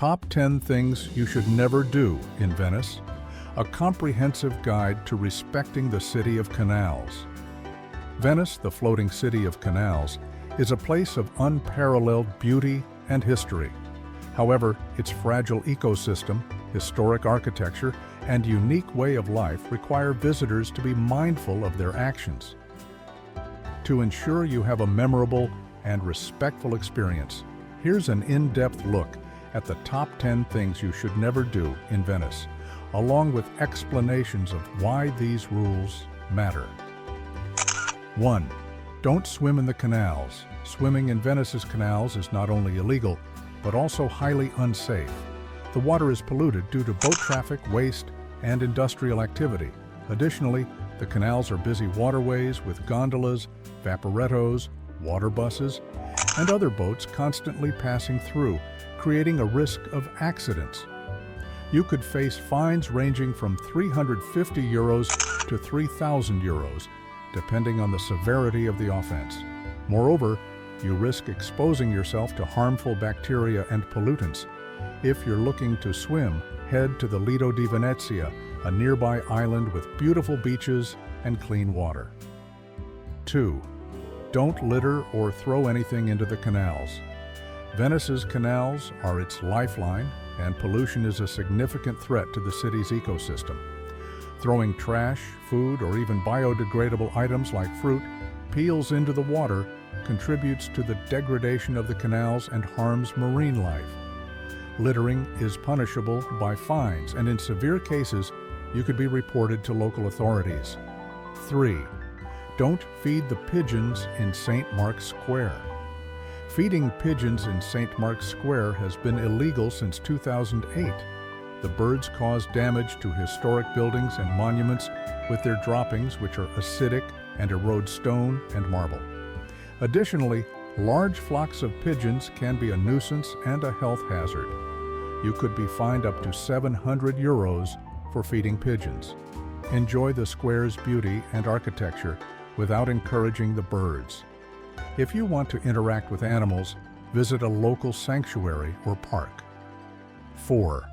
Top 10 Things You Should Never Do in Venice, a comprehensive guide to respecting the city of canals. Venice, the floating city of canals, is a place of unparalleled beauty and history. However, its fragile ecosystem, historic architecture, and unique way of life require visitors to be mindful of their actions. To ensure you have a memorable and respectful experience, here's an in-depth look at the top 10 things you should never do in Venice, along with explanations of why these rules matter. 1. Don't swim in the canals. Swimming in Venice's canals is not only illegal, but also highly unsafe. The water is polluted due to boat traffic, waste, and industrial activity. Additionally, the canals are busy waterways with gondolas, vaporettos, water buses, and other boats constantly passing through, creating a risk of accidents. You could face fines ranging from €350 to €3,000, depending on the severity of the offense. Moreover, you risk exposing yourself to harmful bacteria and pollutants. If you're looking to swim, head to the Lido di Venezia, a nearby island with beautiful beaches and clean water. 2. Don't litter or throw anything into the canals. Venice's canals are its lifeline, and pollution is a significant threat to the city's ecosystem. Throwing trash, food, or even biodegradable items like fruit, peels into the water contributes to the degradation of the canals and harms marine life. Littering is punishable by fines, and in severe cases, you could be reported to local authorities. 3. Don't feed the pigeons in St. Mark's Square. Feeding pigeons in St. Mark's Square has been illegal since 2008. The birds cause damage to historic buildings and monuments with their droppings, which are acidic and erode stone and marble. Additionally, large flocks of pigeons can be a nuisance and a health hazard. You could be fined up to €700 for feeding pigeons. Enjoy the square's beauty and architecture without encouraging the birds. If you want to interact with animals, visit a local sanctuary or park. 4.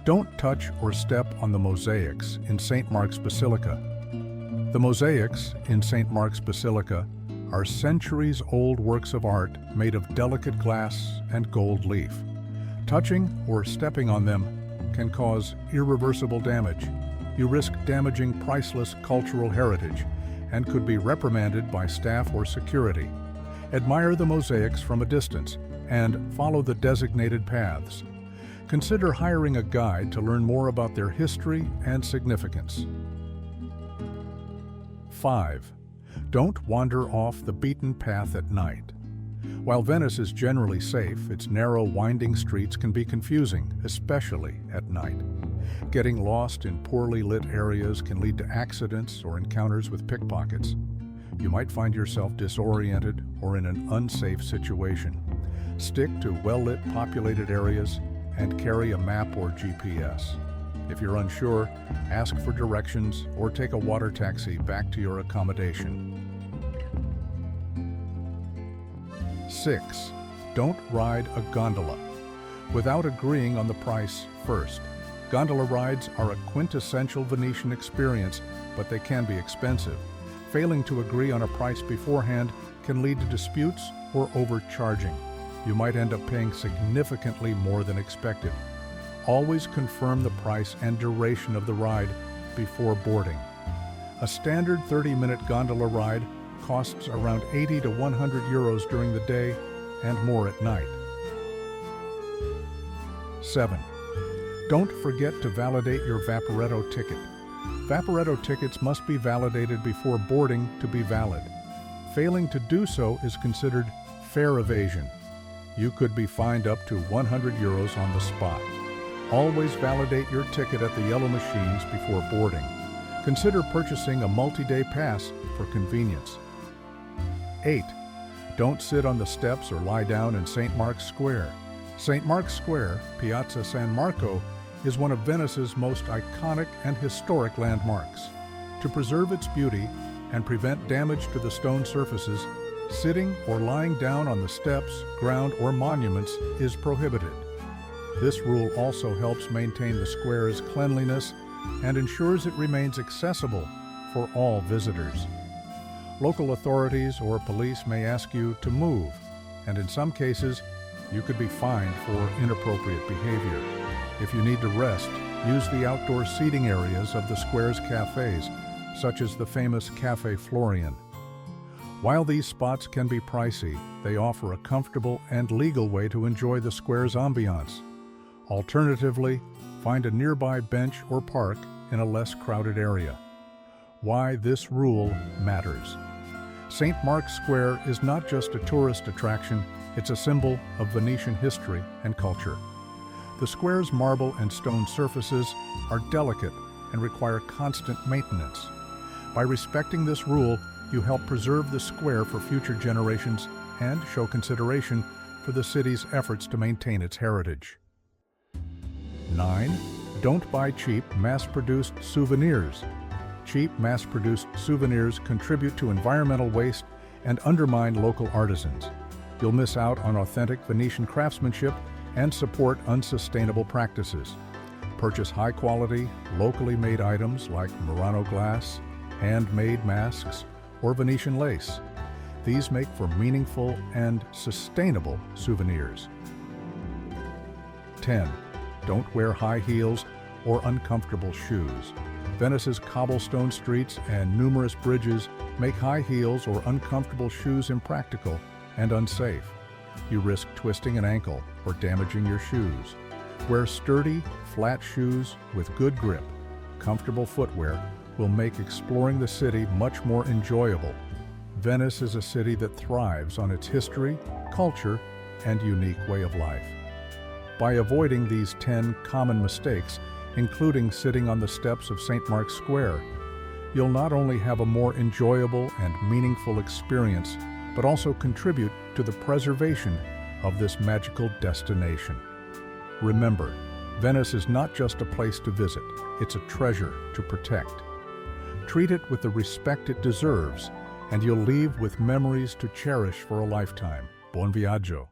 Don't touch or step on the mosaics in St. Mark's Basilica. The mosaics in St. Mark's Basilica are centuries-old works of art made of delicate glass and gold leaf. Touching or stepping on them can cause irreversible damage. You risk damaging priceless cultural heritage and could be reprimanded by staff or security. Admire the mosaics from a distance and follow the designated paths. Consider hiring a guide to learn more about their history and significance. 5. Don't wander off the beaten path at night. While Venice is generally safe, its narrow, winding streets can be confusing, especially at night. Getting lost in poorly lit areas can lead to accidents or encounters with pickpockets. You might find yourself disoriented or in an unsafe situation. Stick to well-lit, populated areas and carry a map or GPS. If you're unsure, ask for directions or take a water taxi back to your accommodation. 6. Don't ride a gondola without agreeing on the price first. Gondola rides are a quintessential Venetian experience, but they can be expensive. Failing to agree on a price beforehand can lead to disputes or overcharging. You might end up paying significantly more than expected. Always confirm the price and duration of the ride before boarding. A standard 30-minute gondola ride costs around €80 to €100 during the day and more at night. 7. Don't forget to validate your vaporetto ticket. Vaporetto tickets must be validated before boarding to be valid. Failing to do so is considered fare evasion. You could be fined up to €100 on the spot. Always validate your ticket at the yellow machines before boarding. Consider purchasing a multi-day pass for convenience. 8. Don't sit on the steps or lie down in St. Mark's Square. St. Mark's Square, Piazza San Marco, is one of Venice's most iconic and historic landmarks. To preserve its beauty and prevent damage to the stone surfaces, sitting or lying down on the steps, ground, or monuments is prohibited. This rule also helps maintain the square's cleanliness and ensures it remains accessible for all visitors. Local authorities or police may ask you to move, and in some cases, you could be fined for inappropriate behavior. If you need to rest, use the outdoor seating areas of the square's cafes, such as the famous Café Florian. While these spots can be pricey, they offer a comfortable and legal way to enjoy the square's ambiance. Alternatively, find a nearby bench or park in a less crowded area. Why this rule matters. St. Mark's Square is not just a tourist attraction, it's a symbol of Venetian history and culture. The square's marble and stone surfaces are delicate and require constant maintenance. By respecting this rule, you help preserve the square for future generations and show consideration for the city's efforts to maintain its heritage. 9. Don't buy cheap, mass-produced souvenirs. Cheap, mass-produced souvenirs contribute to environmental waste and undermine local artisans. You'll miss out on authentic Venetian craftsmanship and support unsustainable practices. Purchase high-quality, locally made items like Murano glass, handmade masks, or Venetian lace. These make for meaningful and sustainable souvenirs. 10. Don't wear high heels or uncomfortable shoes. Venice's cobblestone streets and numerous bridges make high heels or uncomfortable shoes impractical and unsafe. You risk twisting an ankle or damaging your shoes. Wear sturdy, flat shoes with good grip. Comfortable footwear will make exploring the city much more enjoyable. Venice is a city that thrives on its history, culture, and unique way of life. By avoiding these 10 common mistakes, including sitting on the steps of St. Mark's Square, you'll not only have a more enjoyable and meaningful experience, but also contribute to the preservation of this magical destination. Remember, Venice is not just a place to visit, it's a treasure to protect. Treat it with the respect it deserves, and you'll leave with memories to cherish for a lifetime. Buon viaggio.